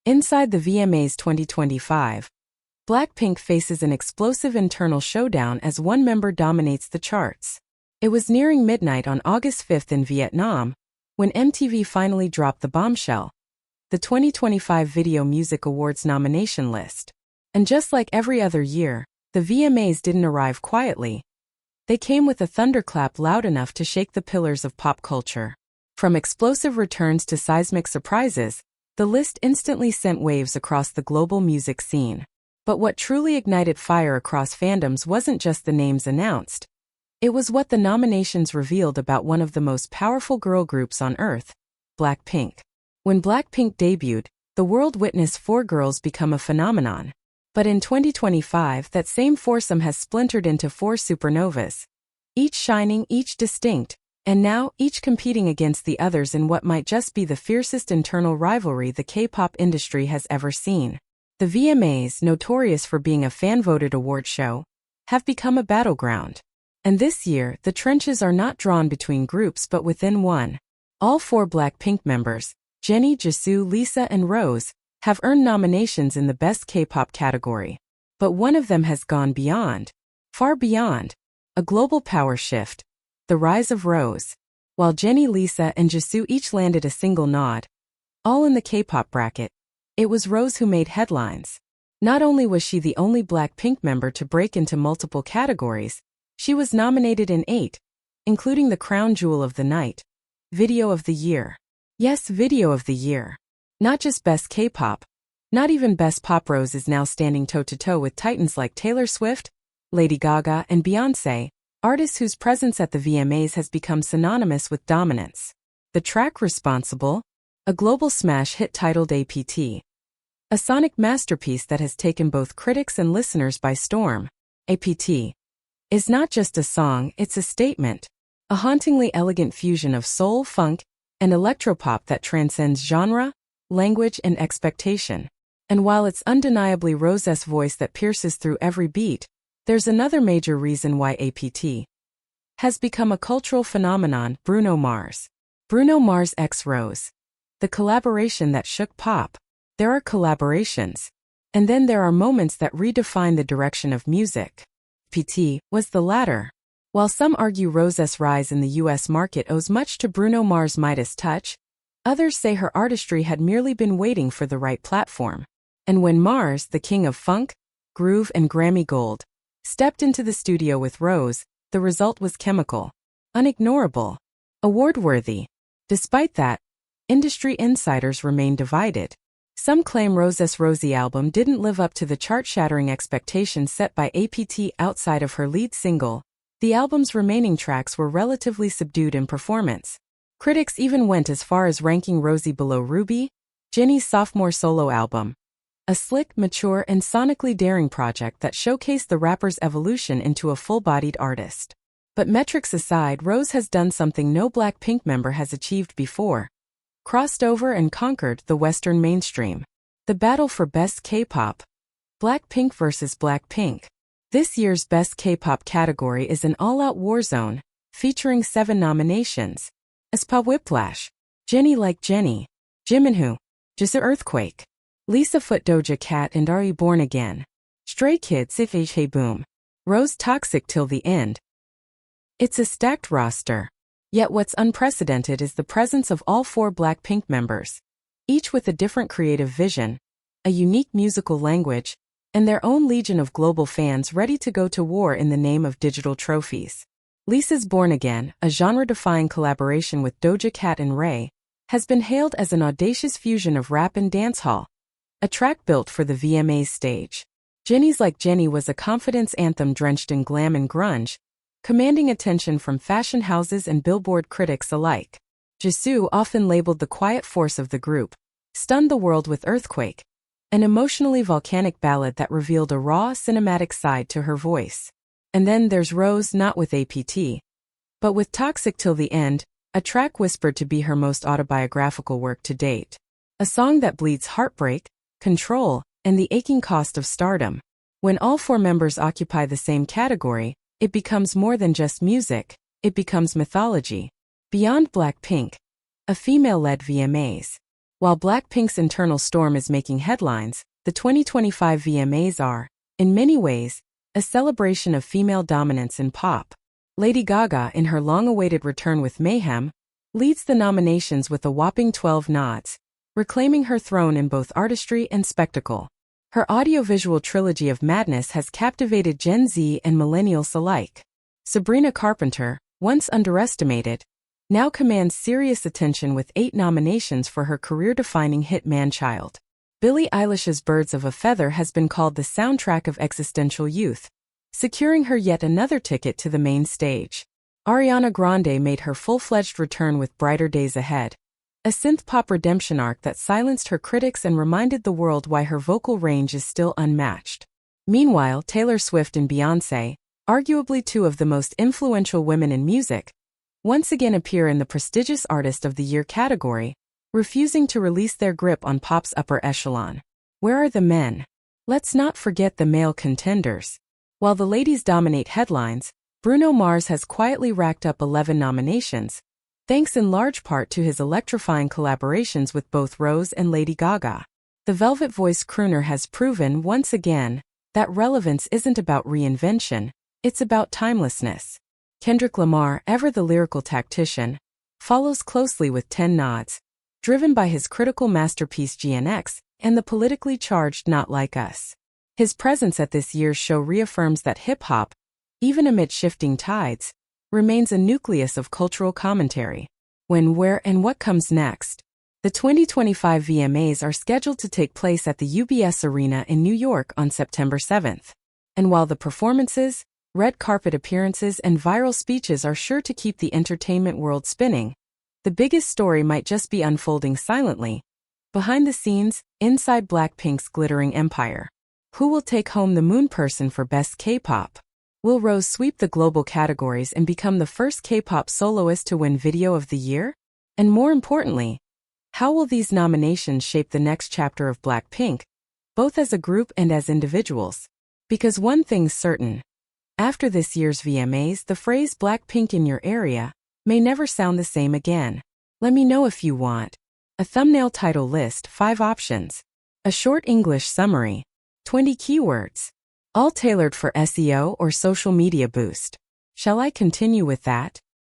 Inside the VMAs 2025, Blackpink faces an explosive internal showdown as one member dominates the charts. It was nearing midnight on August 5 in Vietnam when MTV finally dropped the bombshell, the 2025 Video Music Awards nomination list. And just like every other year, the VMAs didn't arrive quietly. They came with a thunderclap loud enough to shake the pillars of pop culture. From explosive returns to seismic surprises, the list instantly sent waves across the global music scene. But what truly ignited fire across fandoms wasn't just the names announced. It was what the nominations revealed about one of the most powerful girl groups on Earth, Blackpink. When Blackpink debuted, the world witnessed four girls become a phenomenon. But in 2025, that same foursome has splintered into four supernovas. Each shining, each distinct, and now each competing against the others in what might just be the fiercest internal rivalry the K-pop industry has ever seen. The VMAs, notorious for being a fan-voted award show, have become a battleground. And this year, the trenches are not drawn between groups but within one. All four Blackpink members, Jennie, Jisoo, Lisa, and Rosé, have earned nominations in the Best K-pop category. But one of them has gone beyond, far beyond, a global power shift. The rise of Rosé. While Jennie, Lisa, and Jisoo each landed a single nod, all in the K-pop bracket, it was Rosé who made headlines. Not only was she the only Blackpink member to break into multiple categories, she was nominated in 8, including the crown jewel of the night, Video of the Year. Yes, Video of the Year. Not just Best K-pop, not even Best Pop. Rosé is now standing toe-to-toe with titans like Taylor Swift, Lady Gaga, and Beyoncé, artists whose presence at the VMAs has become synonymous with dominance. The track responsible? A global smash hit titled APT. A sonic masterpiece that has taken both critics and listeners by storm. APT is not just a song, it's a statement. A hauntingly elegant fusion of soul, funk, and electropop that transcends genre, language, and expectation. And while it's undeniably Rosé's voice that pierces through every beat, there's another major reason why APT has become a cultural phenomenon: Bruno Mars. Bruno Mars x Rosé. The collaboration that shook pop. There are collaborations. And then there are moments that redefine the direction of music. APT was the latter. While some argue Rosé's rise in the US market owes much to Bruno Mars' Midas touch, others say her artistry had merely been waiting for the right platform. And when Mars, the king of funk, groove, and Grammy Gold, stepped into the studio with Rosé, the result was chemical, unignorable, award-worthy. Despite that, industry insiders remain divided. Some claim Rosé's Rosé album didn't live up to the chart-shattering expectations set by APT. Outside of her lead single, the album's remaining tracks were relatively subdued in performance. Critics even went as far as ranking Rosé below Ruby, Jennie's sophomore solo album, a slick, mature, and sonically daring project that showcased the rapper's evolution into a full-bodied artist. But metrics aside, Rosé has done something no Blackpink member has achieved before. Crossed over and conquered the Western mainstream. The battle for Best K-pop. Blackpink versus Blackpink. This year's Best K-pop category is an all-out warzone, featuring 7 nominations. Aespa Whiplash, Jennie Like Jennie, Jiminho, Jisoo Earthquake, Lisa Foot Doja Cat and Are You Born Again, Stray Kids If H Hey Boom, Rosé Toxic Till the End. It's a stacked roster. Yet what's unprecedented is the presence of all 4 Blackpink members, each with a different creative vision, a unique musical language, and their own legion of global fans ready to go to war in the name of digital trophies. Lisa's Born Again, a genre-defying collaboration with Doja Cat and Ray, has been hailed as an audacious fusion of rap and dancehall, a track built for the VMAs stage. Jennie's Like Jennie was a confidence anthem drenched in glam and grunge, commanding attention from fashion houses and Billboard critics alike. Jisoo, often labeled the quiet force of the group, stunned the world with Earthquake, an emotionally volcanic ballad that revealed a raw, cinematic side to her voice. And then there's Rosé, not with APT, but with Toxic Till the End, a track whispered to be her most autobiographical work to date. A song that bleeds heartbreak, control, and the aching cost of stardom. When all 4 members occupy the same category, it becomes more than just music, it becomes mythology. Beyond Blackpink, a female-led VMAs. While Blackpink's internal storm is making headlines, the 2025 VMAs are, in many ways, a celebration of female dominance in pop. Lady Gaga, in her long-awaited return with Mayhem, leads the nominations with a whopping 12 nods, reclaiming her throne in both artistry and spectacle. Her audiovisual trilogy of madness has captivated Gen Z and millennials alike. Sabrina Carpenter, once underestimated, now commands serious attention with 8 nominations for her career-defining hit Man-Child. Billie Eilish's Birds of a Feather has been called the soundtrack of existential youth, securing her yet another ticket to the main stage. Ariana Grande made her full-fledged return with Brighter Days Ahead, a synth-pop redemption arc that silenced her critics and reminded the world why her vocal range is still unmatched. Meanwhile, Taylor Swift and Beyoncé, arguably 2 of the most influential women in music, once again appear in the prestigious Artist of the Year category, refusing to release their grip on pop's upper echelon. Where are the men? Let's not forget the male contenders. While the ladies dominate headlines, Bruno Mars has quietly racked up 11 nominations, thanks in large part to his electrifying collaborations with both Rosé and Lady Gaga. The velvet-voiced crooner has proven once again that relevance isn't about reinvention, it's about timelessness. Kendrick Lamar, ever the lyrical tactician, follows closely with 10 nods, driven by his critical masterpiece GNX and the politically charged Not Like Us. His presence at this year's show reaffirms that hip-hop, even amid shifting tides, remains a nucleus of cultural commentary. When, where, and what comes next? The 2025 VMAs are scheduled to take place at the UBS Arena in New York on September 7th. And while the performances, red carpet appearances, and viral speeches are sure to keep the entertainment world spinning, the biggest story might just be unfolding silently, behind the scenes, inside Blackpink's glittering empire. Who will take home the Moon Person for Best K-pop? Will Rose sweep the global categories and become the first K-pop soloist to win Video of the Year? And more importantly, how will these nominations shape the next chapter of Blackpink, both as a group and as individuals? Because one thing's certain, after this year's VMAs, the phrase Blackpink in your area may never sound the same again. Let me know if you want a thumbnail title list, 5 options, a short English summary, 20 keywords, all tailored for SEO or social media boost. Shall I continue with that?